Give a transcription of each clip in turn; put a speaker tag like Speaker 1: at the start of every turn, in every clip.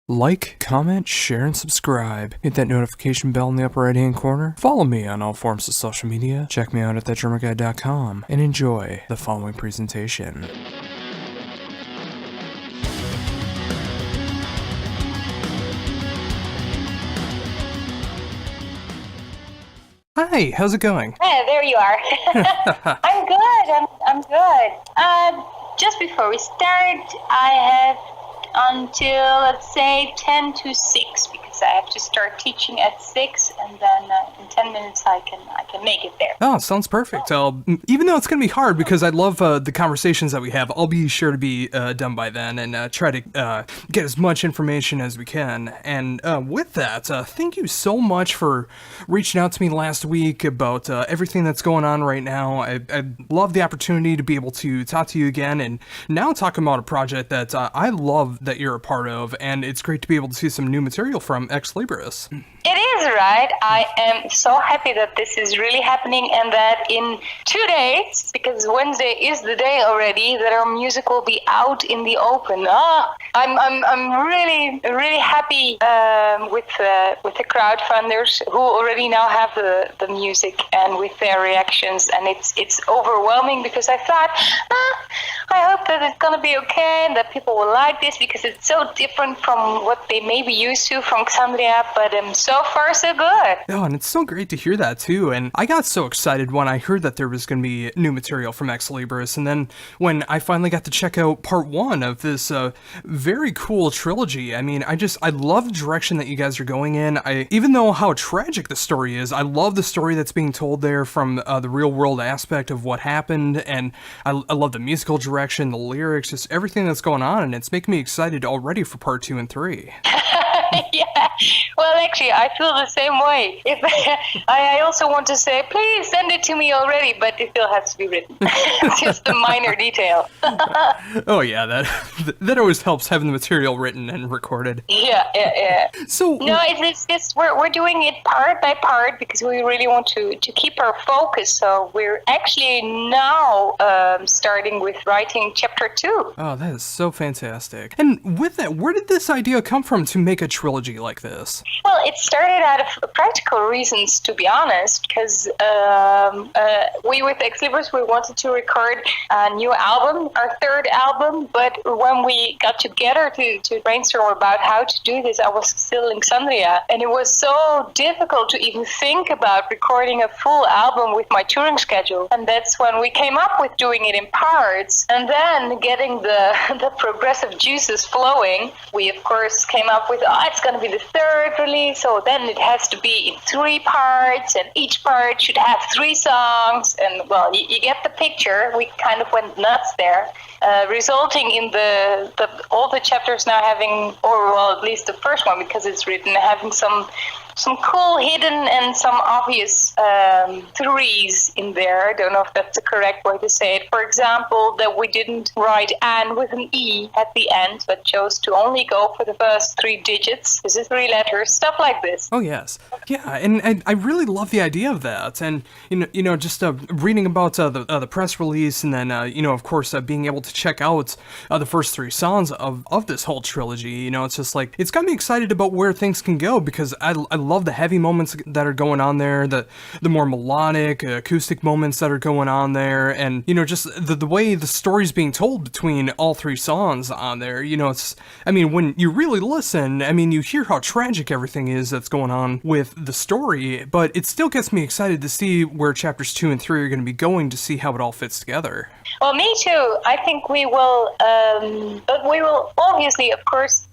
Speaker 1: Like, comment, share, and subscribe. Hit that notification bell in the upper right-hand corner. Follow me on all forms of social media. Check me out at thatdrummerguy.com and enjoy the following presentation. Hi, how's it going?
Speaker 2: Hey, there you are. I'm good. I'm good. Just before we start, I have until, let's say, 10 to 6, because I have to start teaching at 6, and then in 10 minutes I can make it there.
Speaker 1: Oh, sounds perfect. Even though it's going to be hard, because I love the conversations that we have, I'll be sure to be done by then and try to get as much information as we can. And with that, thank you so much for reaching out to me last week about everything that's going on right now. I love the opportunity to be able to talk to you again, and now talking about a project that I love that you're a part of, and it's great to be able to see some new material from Libris.
Speaker 2: It is, right? I am so happy that this is really happening, and that in 2 days, because Wednesday is the day already, that our music will be out in the open. I'm really happy with the crowdfunders who already now have the music, and with their reactions, and it's overwhelming, because I thought, I hope that it's gonna be okay and that people will like this, because it's so different from what they may be used to from Xandria, but so far so good.
Speaker 1: Oh, and it's so great to hear that too. And I got so excited when I heard that there was going to be new material from Libris, and then when I finally got to check out part 1 of this very cool trilogy. I mean, I love the direction that you guys are going in. Even though how tragic the story is, I love the story that's being told there from the real world aspect of what happened, and I love the musical direction, the lyrics, just everything that's going on, and it's making me excited already for part 2 and 3.
Speaker 2: Yeah, well, actually, I feel the same way. I also want to say, please send it to me already, but it still has to be written. It's just a minor detail.
Speaker 1: Oh yeah, that always helps, having the material written and recorded.
Speaker 2: Yeah.
Speaker 1: So
Speaker 2: no, it's just we're doing it part by part, because we really want to keep our focus. So we're actually now starting with writing chapter 2.
Speaker 1: Oh, that is so fantastic. And with that, where did this idea come from to make a trilogy like this?
Speaker 2: Well, it started out of practical reasons, to be honest, because we with Libris, we wanted to record a new album, our 3rd album, but when we got together to brainstorm about how to do this, I was still in Xandria, and it was so difficult to even think about recording a full album with my touring schedule, and that's when we came up with doing it in parts, and then getting the progressive juices flowing. We, of course, came up with, it's going to be the 3rd release, so then it has to be in 3 parts, and each part should have 3 songs, and well, you get the picture. We kind of went nuts there, resulting in all the chapters now having, or well, at least the first one, because it's written, having some cool hidden and some obvious 3s in there. I don't know if that's the correct way to say it. For example, that we didn't write Anne with an E at the end, but chose to only go for the first 3 digits. This is 3 letters, stuff like this.
Speaker 1: Oh yes, yeah, and I really love the idea of that. And you know, just reading about the press release, and then of course being able to check out the first 3 songs of this whole trilogy. You know, it's just like, it's got me excited about where things can go, because I love the heavy moments that are going on there, the more melodic, acoustic moments that are going on there, and just the way the story's being told between all 3 songs on there. When you really listen, you hear how tragic everything is that's going on with the story, but it still gets me excited to see where chapters 2 and 3 are going to be going, to see how it all fits together.
Speaker 2: Well, me too. I think we will, but we will obviously, of course,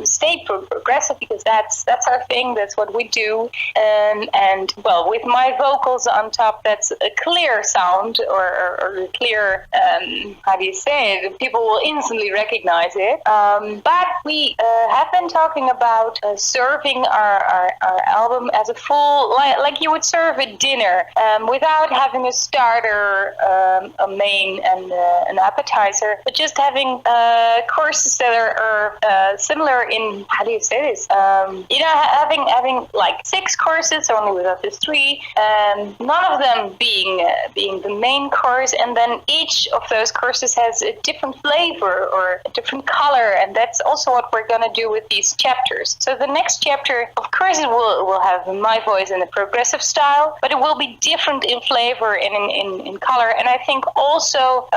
Speaker 2: stay progressive, because that's our thing. That's what we do. And well, with my vocals on top, that's a clear sound, or a clear, how do you say it? People will instantly recognize it. But we have been talking about serving our album as a full, like you would serve a dinner, without having a starter, a main, and an appetizer, but just having courses that are similar in, how do you say this? Having like 6 courses, only without the 3, and none of them being the main course, and then each of those courses has a different flavor or a different color, and that's also what we're going to do with these chapters. So the next chapter, of course, it will have my voice in the progressive style, but it will be different in flavor and in color. And I think also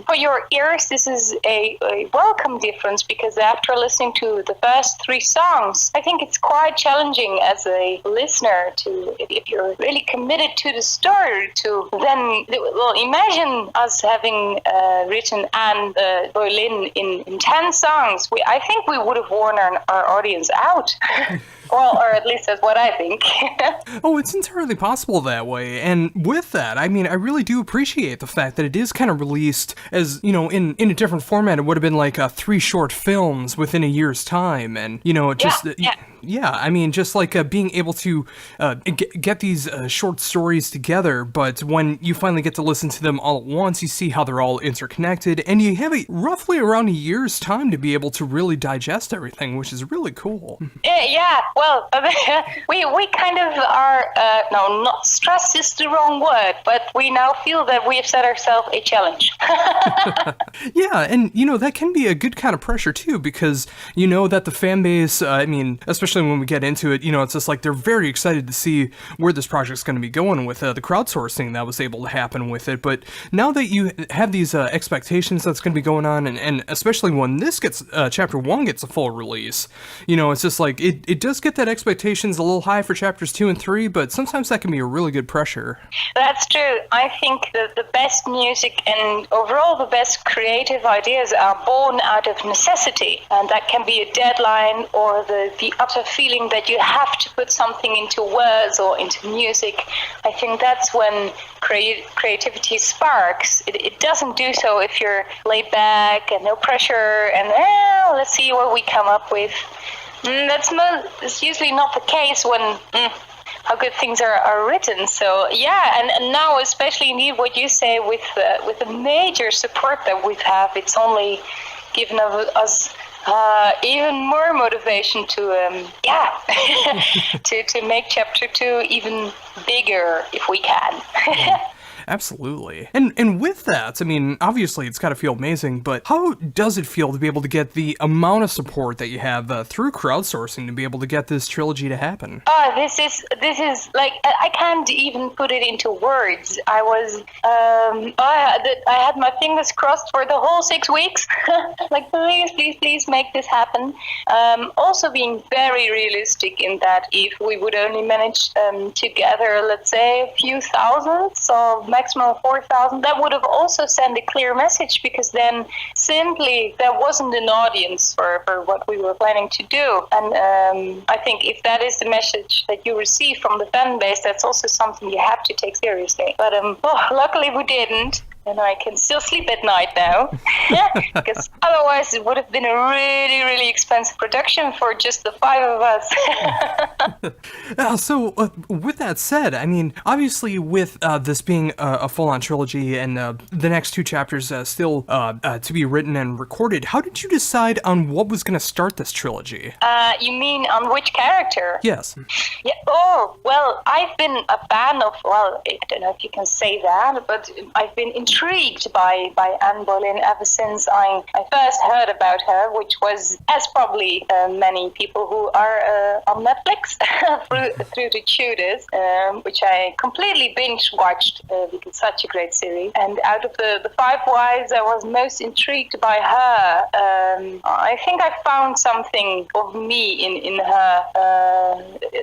Speaker 2: for your ears, this is a welcome difference, because after listening to the first 3 songs, I think it's quite challenging as a listener to, if you're really committed to the story, to then, well, imagine us having written Anne Boleyn in 10 songs. I think we would have worn our audience out. Well, or at least that's what I think.
Speaker 1: Oh, it's entirely possible that way. And with that, I mean, I really do appreciate the fact that it is kind of released as, you know, in a different format. It would have been like 3 short films within a year's time. And, you know, just... Yeah, I mean, just like being able to get these short stories together, but when you finally get to listen to them all at once, you see how they're all interconnected, and you have roughly around a year's time to be able to really digest everything, which is really cool.
Speaker 2: Yeah, well, we kind of are, no, not stress is the wrong word, but we now feel that we have set ourselves a challenge.
Speaker 1: Yeah, and, you know, that can be a good kind of pressure, too, because you know that the fan base, I mean, especially when we get into it, you know, it's just like they're very excited to see where this project's going to be going with the crowdsourcing that was able to happen with it. But now that you have these expectations that's going to be going on, and especially when this gets, chapter 1 gets a full release, you know, it's just like, it does get that expectations a little high for chapters 2 and 3, but sometimes that can be a really good pressure.
Speaker 2: That's true. I think that the best music and overall the best creative ideas are born out of necessity, and that can be a deadline or the utter feeling that you have to put something into words or into music. I think that's when creativity sparks. It doesn't do so if you're laid back and no pressure and let's see what we come up with. That's usually not the case when how good things are written. So yeah, and now especially indeed what you say with the major support that we have, it's only given us even more motivation to to make chapter 2 even bigger if we can.
Speaker 1: Absolutely. And with that, I mean, obviously it's got to feel amazing, but how does it feel to be able to get the amount of support that you have through crowdsourcing to be able to get this trilogy to happen?
Speaker 2: This is like, I can't even put it into words. I had my fingers crossed for the whole 6 weeks. Like, please make this happen. Also being very realistic in that if we would only manage to gather, let's say, a few thousand, so maximum 4,000, that would have also sent a clear message, because then simply there wasn't an audience for what we were planning to do. And I think if that is the message that you receive from the fan base, that's also something you have to take seriously. But luckily we didn't. And I can still sleep at night now, because otherwise it would have been a really, really expensive production for just the 5 of us.
Speaker 1: So with that said, I mean, obviously with this being a full-on trilogy and the next 2 chapters still to be written and recorded, how did you decide on what was going to start this trilogy?
Speaker 2: You mean on which character?
Speaker 1: Yes.
Speaker 2: Yeah. Oh, well, I've been a fan of, well, I don't know if you can say that, but I've been intrigued by Anne Boleyn ever since I first heard about her, which was, as probably many people who are on Netflix, through the Tudors, which I completely binge-watched because it's such a great series. And out of the 5 wives, I was most intrigued by her. I think I found something of me in her,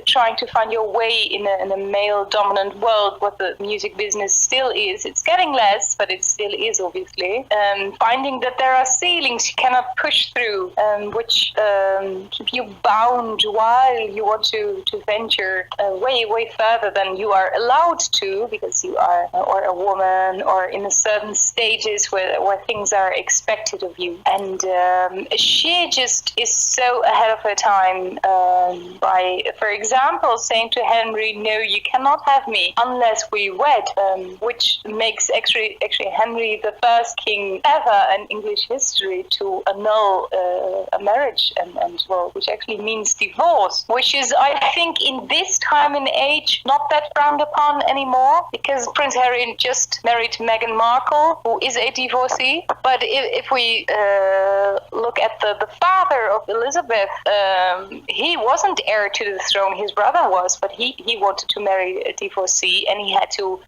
Speaker 2: trying to find your way in a male-dominant world, what the music business still is. It's getting less, but it still is, obviously. Finding that there are ceilings you cannot push through, which keep you bound while you want to venture way further than you are allowed to, because you are or a woman or in a certain stages where things are expected of you. And she just is so ahead of her time by, for example, saying to Henry, no, you cannot have me unless we wed, which makes actually actually Henry the first king ever in English history to annul a marriage, and well, which actually means divorce, which is, I think, in this time and age, not that frowned upon anymore, because Prince Harry just married Meghan Markle, who is a divorcee. But if we look at the father of Elizabeth, he wasn't heir to the throne, his brother was, but he wanted to marry a divorcee, and he had to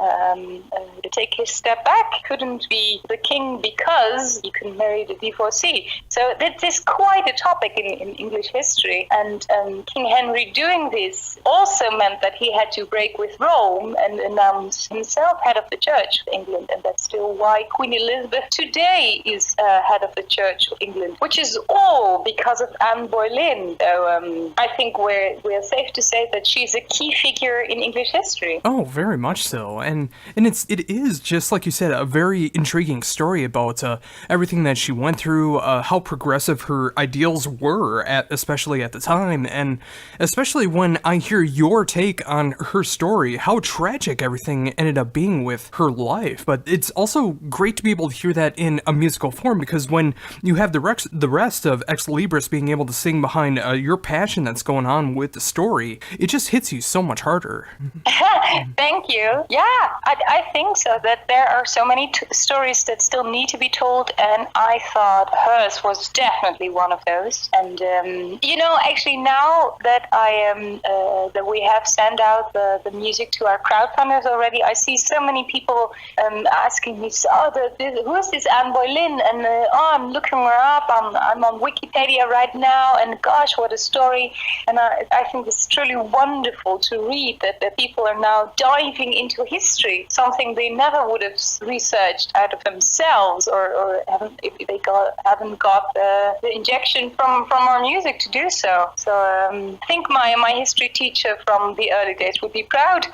Speaker 2: take his step back. Couldn't be the king because you can marry the divorcee. So this is quite a topic in English history, and King Henry doing this also meant that he had to break with Rome and announce himself head of the Church of England, and that's still why Queen Elizabeth today is head of the Church of England, which is all because of Anne Boleyn. So I think we're safe to say that she's a key figure in English history.
Speaker 1: Oh, very much so, and it is, just like you said, a very intriguing story about everything that she went through, how progressive her ideals were, especially at the time, and especially when I hear your take on her story, how tragic everything ended up being with her life. But it's also great to be able to hear that in a musical form, because when you have the rest of Ex Libris being able to sing behind your passion that's going on with the story, it just hits you so much harder.
Speaker 2: Thank you. Yeah, I think so, that there are so many stories that still need to be told, and I thought hers was definitely one of those. And actually, now that that we have sent out the music to our crowdfunders already, I see so many people asking me, who is this Anne Boleyn? And I'm looking her up. I'm on Wikipedia right now, and gosh, what a story! And I think it's truly wonderful to read that people are now diving into history, something they never would have researched out of themselves, or haven't got the injection from our music to do so. So I think my history teacher from the early days would be proud.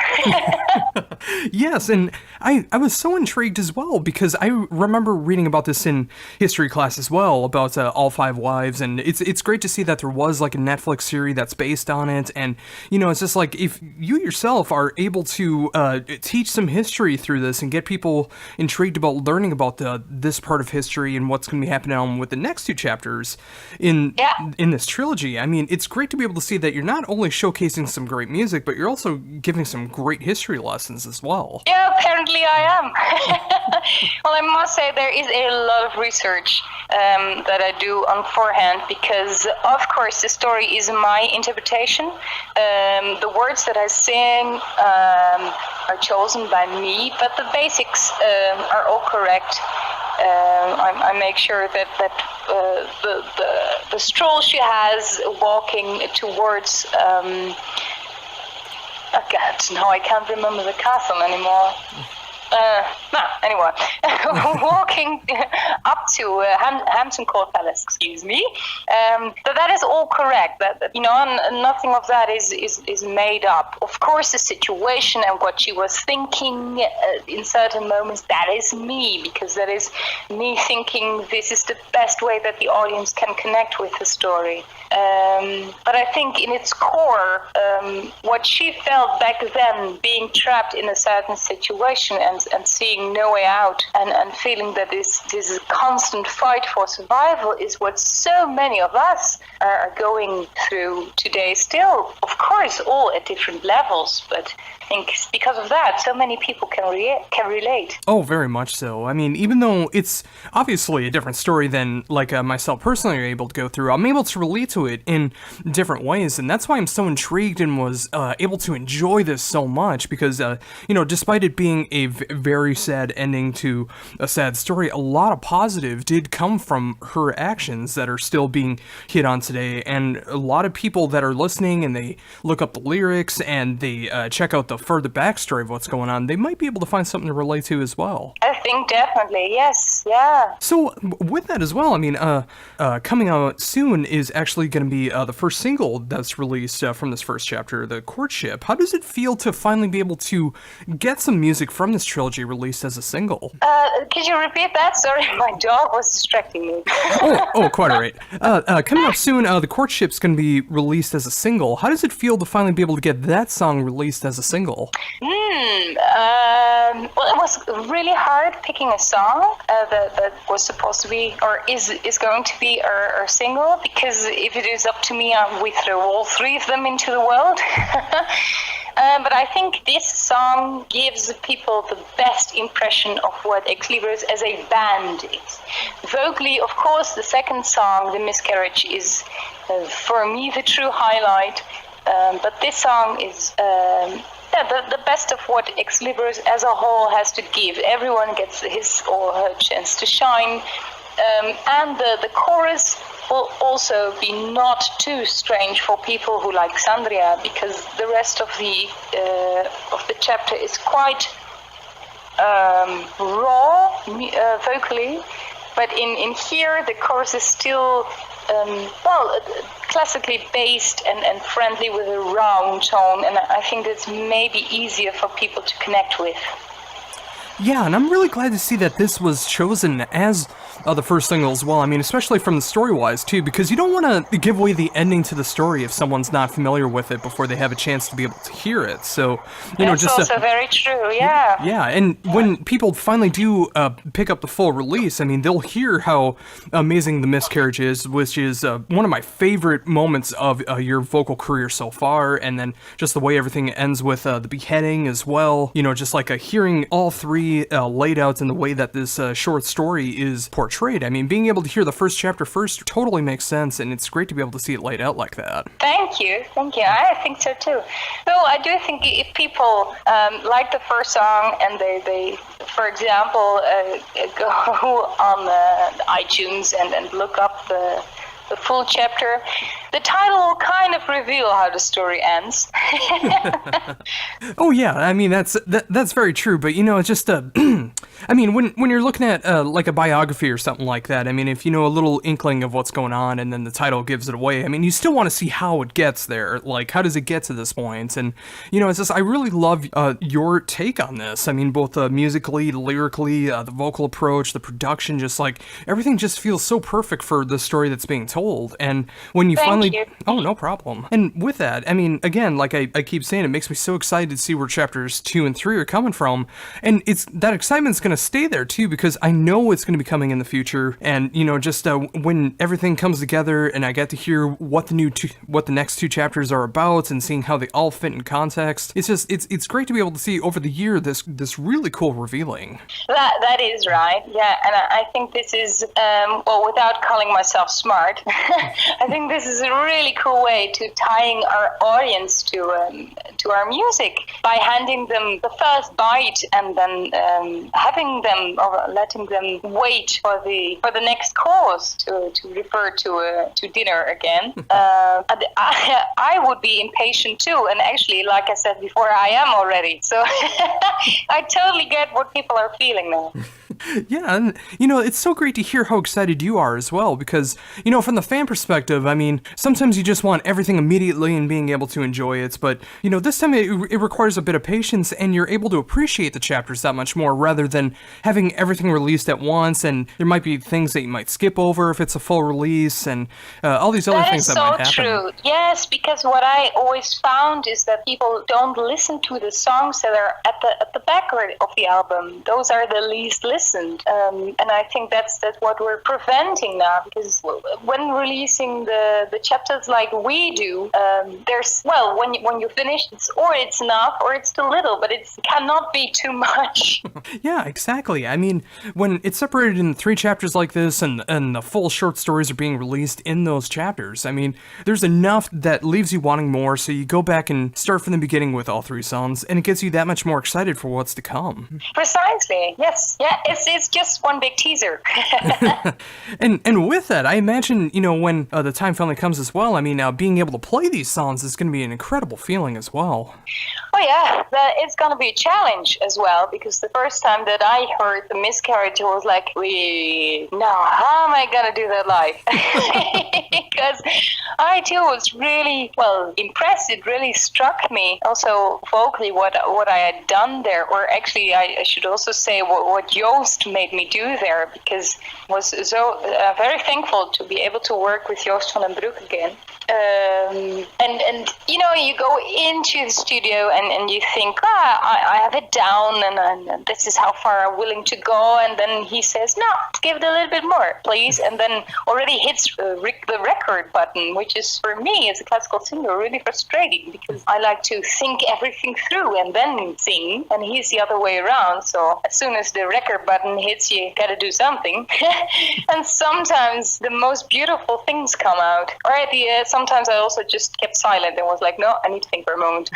Speaker 1: Yes, and I was so intrigued as well, because I remember reading about this in history class as well, about All Five Wives, and it's great to see that there was like a Netflix series that's based on it, and it's just like, if you yourself are able to teach some history through this and get people intrigued about learning about this part of history and what's going to be happening on with the next two chapters in this trilogy, I mean, it's great to be able to see that you're not only showcasing some great music, but you're also giving some great history lessons as well.
Speaker 2: Yeah, apparently I am. Well, I must say there is a lot of research that I do on forehand, because of course the story is my interpretation. The words that I sing are chosen by me, but the basics are all correct. I make sure that the stroll she has walking towards now I can't remember the castle anymore. Anyway, walking up to Hampton Court Palace, excuse me. That is all correct. That nothing of that is made up. Of course, the situation and what she was thinking in certain moments, that is me, because that is me thinking this is the best way that the audience can connect with the story. But I think in its core, what she felt back then, being trapped in a certain situation and seeing no way out, and feeling that this is a constant fight for survival, is what so many of us are going through today still. Of course, all at different levels, but I think because of that, so many people can relate.
Speaker 1: Oh, very much so. I mean, even though it's obviously a different story than like myself personally are able to go through, I'm able to relate to it in different ways, and that's why I'm so intrigued and was able to enjoy this so much, because despite it being a very sad ending to a sad story, a lot of positive did come from her actions that are still being hit on today, and a lot of people that are listening and they look up the lyrics and they check out the further backstory of what's going on, they might be able to find something to relate to as well.
Speaker 2: I think definitely, yes, yeah.
Speaker 1: So with that as well, I mean, coming out soon is actually going to be the first single that's released from this first chapter, The Courtship. How does it feel to finally be able to get some music from this trilogy released as a single?
Speaker 2: Could you repeat that? Sorry, my dog was distracting me.
Speaker 1: oh, quite all right. Coming up soon, The Courtship's going to be released as a single. How does it feel to finally be able to get that song released as a single?
Speaker 2: Well, it was really hard picking a song that was supposed to be, or is going to be our single, because if it is up to me, we throw all three of them into the world. But I think this song gives people the best impression of what Ex Libris as a band is. Vocally, of course, the second song, The Miscarriage, is for me the true highlight. But this song is the best of what Ex Libris as a whole has to give. Everyone gets his or her chance to shine. And the chorus will also be not too strange for people who like Sandria, because the rest of the chapter is quite raw vocally, but in here the chorus is still classically based and friendly with a round tone, and I think that's maybe easier for people to connect with.
Speaker 1: Yeah, and I'm really glad to see that this was chosen as the first single as well. I mean, especially from the story-wise, too, because you don't want to give away the ending to the story if someone's not familiar with it before they have a chance to be able to hear it. So,
Speaker 2: that's also very true, yeah.
Speaker 1: Yeah, and when people finally do pick up the full release, I mean, they'll hear how amazing The Miscarriage is, which is one of my favorite moments of your vocal career so far, and then just the way everything ends with the beheading as well. You know, just like hearing all three laid out in the way that this short story is portrayed. I mean, being able to hear the first chapter first totally makes sense, and it's great to be able to see it laid out like that.
Speaker 2: Thank you. I think so too. So I do think if people like the first song and they for example, go on iTunes and look up the full chapter, the title will kind of reveal how the story ends.
Speaker 1: Oh yeah, I mean that's very true. But you know, it's just I mean, when you're looking at like a biography or something like that, I mean, if you know a little inkling of what's going on and then the title gives it away, I mean, you still want to see how it gets there. Like, how does it get to this point? And you know, it's just I really love your take on this. I mean, both musically, lyrically, the vocal approach, the production, just like everything just feels so perfect for the story that's being told. And when you finally, oh, no problem. And with that, I mean, again, like I keep saying, it makes me so excited to see where chapters 2 and 3 are coming from. And it's that excitement's going to stay there too, because I know it's going to be coming in the future. And you know, just when everything comes together and I get to hear what the next 2 chapters are about and seeing how they all fit in context, it's just it's great to be able to see over the year this really cool revealing.
Speaker 2: That is right, yeah. And I think this is without calling myself smart, I think this is a really cool way to tying our audience to our music by handing them the first bite and then having them or letting them wait for the next course to refer to dinner again. I would be impatient too, and actually, like I said before, I am already. So I totally get what people are feeling now.
Speaker 1: Yeah, and you know, it's so great to hear how excited you are as well, because you know, from the fan perspective, I mean, sometimes you just want everything immediately and being able to enjoy it, but you know, this time it requires a bit of patience, and you're able to appreciate the chapters that much more rather than having everything released at once. And there might be things that you might skip over if it's a full release, and all these other things that might happen. That is so true.
Speaker 2: Yes, because what I always found is that people don't listen to the songs that are at the back of the album. Those are the least listened. And I think that's what we're preventing now, because when releasing the chapters like we do, there's, well, when you finish, it's enough or it's too little, but it cannot be too much.
Speaker 1: Yeah, exactly. I mean, when it's separated in 3 chapters like this and the full short stories are being released in those chapters, I mean, there's enough that leaves you wanting more, so you go back and start from the beginning with all 3 songs, and it gets you that much more excited for what's to come.
Speaker 2: Precisely, yes. Yeah, it's just one big teaser.
Speaker 1: And with that, I imagine, you know, when the time finally comes as well, I mean, being able to play these songs is going to be an incredible feeling as well.
Speaker 2: Oh yeah, it's going to be a challenge as well, because the first time that I heard The Miscarriage, I was like, how am I going to do that live? Because I too was really, impressed. It really struck me also vocally what I had done there, or actually I should also say what Joost made me do there, because I was so very thankful to be able to work with Joost van den Broek again. and you know, you go into the studio and you think, I have it down, and this is how far I'm willing to go, and then he says, no, give it a little bit more, please, and then already hits the record button, which is, for me as a classical singer, really frustrating, because I like to think everything through and then sing, and he's the other way around. So as soon as the record button hits, you gotta do something. And sometimes the most beautiful things come out. Or at the end, sometimes I also just kept silent and was like, no, I need to think for a moment.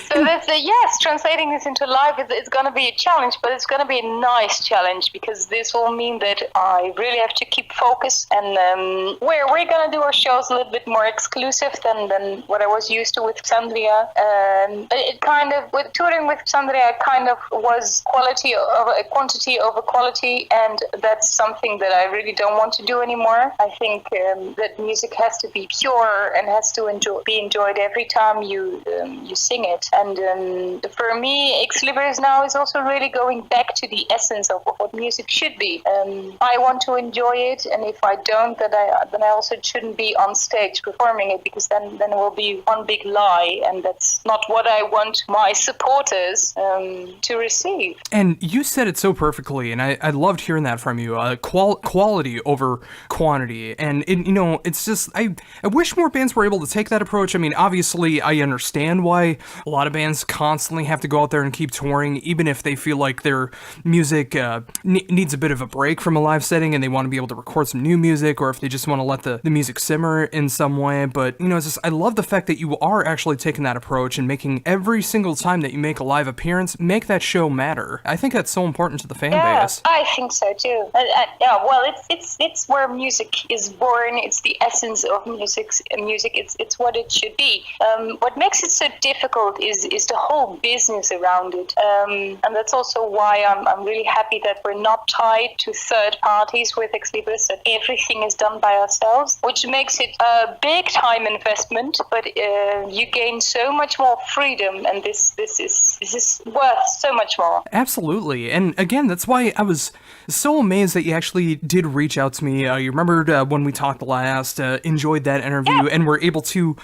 Speaker 2: So that's yes, translating this into live, it's gonna be a challenge, but it's gonna be a nice challenge, because this will mean that I really have to keep focus, and we're gonna do our shows a little bit more exclusive than what I was used to with Xandria. It kind of, with touring with Xandria, it kind of was quantity over quality, and that's something that I really don't want to do anymore. I think that music has to be pure and has to be enjoyed every time you sing it. And for me, Ex Libris now is also really going back to the essence of what music should be. I want to enjoy it, and if I don't, then I also shouldn't be on stage performing it, because then it will be one big lie, and that's not what I want my supporters to receive.
Speaker 1: And you said it so perfectly, and I loved hearing that from you. Quality over quantity, and it's just I wish more bands were able to take that approach. I mean, obviously, I understand why a lot of bands constantly have to go out there and keep touring, even if they feel like their music needs a bit of a break from a live setting, and they want to be able to record some new music, or if they just want to let the music simmer in some way. But it's just, I love the fact that you are actually taking that approach and making every single time that you make a live appearance, make that show matter. I think that's so important to the fan base.
Speaker 2: I think so too. Well, it's where music is born. It's the essence of music. It's what it should be. What makes it so difficult is the whole business around it, and that's also why I'm really happy that we're not tied to third parties with Ex Libris, that everything is done by ourselves, which makes it a big time investment, but you gain so much more freedom, and this is worth so much more.
Speaker 1: Absolutely. And again, that's why I was so amazed that you actually did reach out to me. You remembered when we talked last, enjoyed that interview, and were able to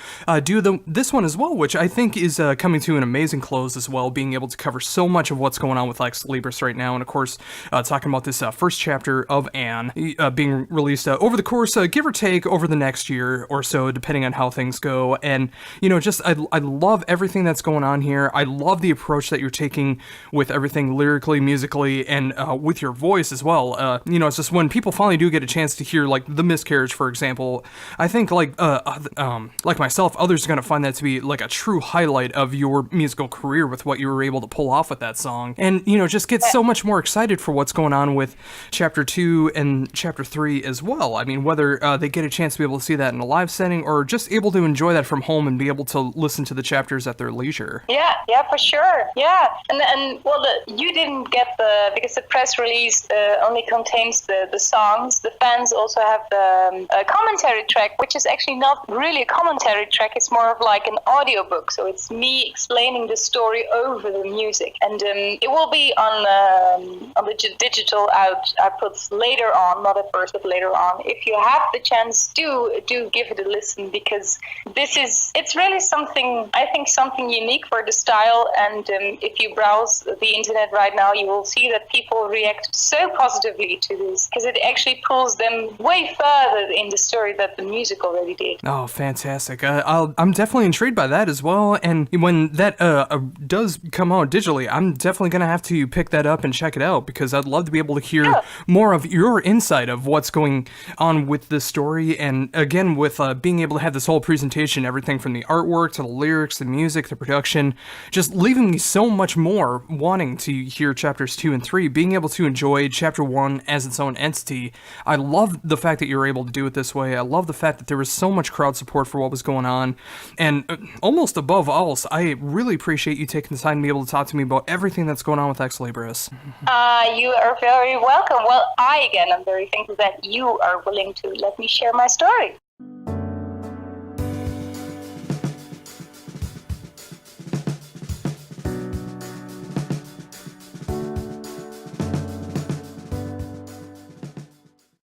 Speaker 1: do this one as well, which I think is coming to an amazing close as well, being able to cover so much of what's going on with Ex Libris right now, and of course, talking about this first chapter of Anne being released over the course, give or take, over the next year or so, depending on how things go. And, just I love everything that's going on here. I love the approach that you're taking with everything lyrically, musically, and with your voice as well. It's just when people finally do get a chance to hear, like, The Miscarriage, for example, I think, like myself, others are going to find that to be, like, a true highlight of your musical career with what you were able to pull off with that song. And, just get so much more excited for what's going on with Chapter 2 and Chapter 3 as well. I mean, whether they get a chance to be able to see that in a live setting, or just able to enjoy that from home and be able to listen to the chapters at their leisure.
Speaker 2: Yeah, for sure. Yeah, and well, you didn't get because the press release only contains the songs. The fans also have the commentary track, which is actually not really a commentary track. It's more of like an audiobook. So it's me explaining the story over the music, and it will be on the digital outputs later on, not at first, but later on. If you have the chance, do give it a listen, because it's really something, I think, something unique for the style. And if you browse the internet right now, you will see that people react so positively to this, because it actually pulls them way further in the story that the music already did.
Speaker 1: Oh, fantastic. I'm definitely intrigued by that as well. And when that does come out digitally, I'm definitely going to have to pick that up and check it out, because I'd love to be able to hear more of your insight of what's going on with this story. And again, with being able to have this whole presentation, everything from the artwork to the lyrics, the music, the production, just leaving me so much more wanting to hear chapters 2 and 3, being able to enjoy chapter 1 as its own entity. I love the fact that you were able to do it this way. I love the fact that there was so much crowd support for what was going on. And almost above all, I really appreciate you taking the time to be able to talk to me about everything that's going on with Ex Libris.
Speaker 2: You are very welcome. Well, I'm very thankful that you are willing to let me share my story.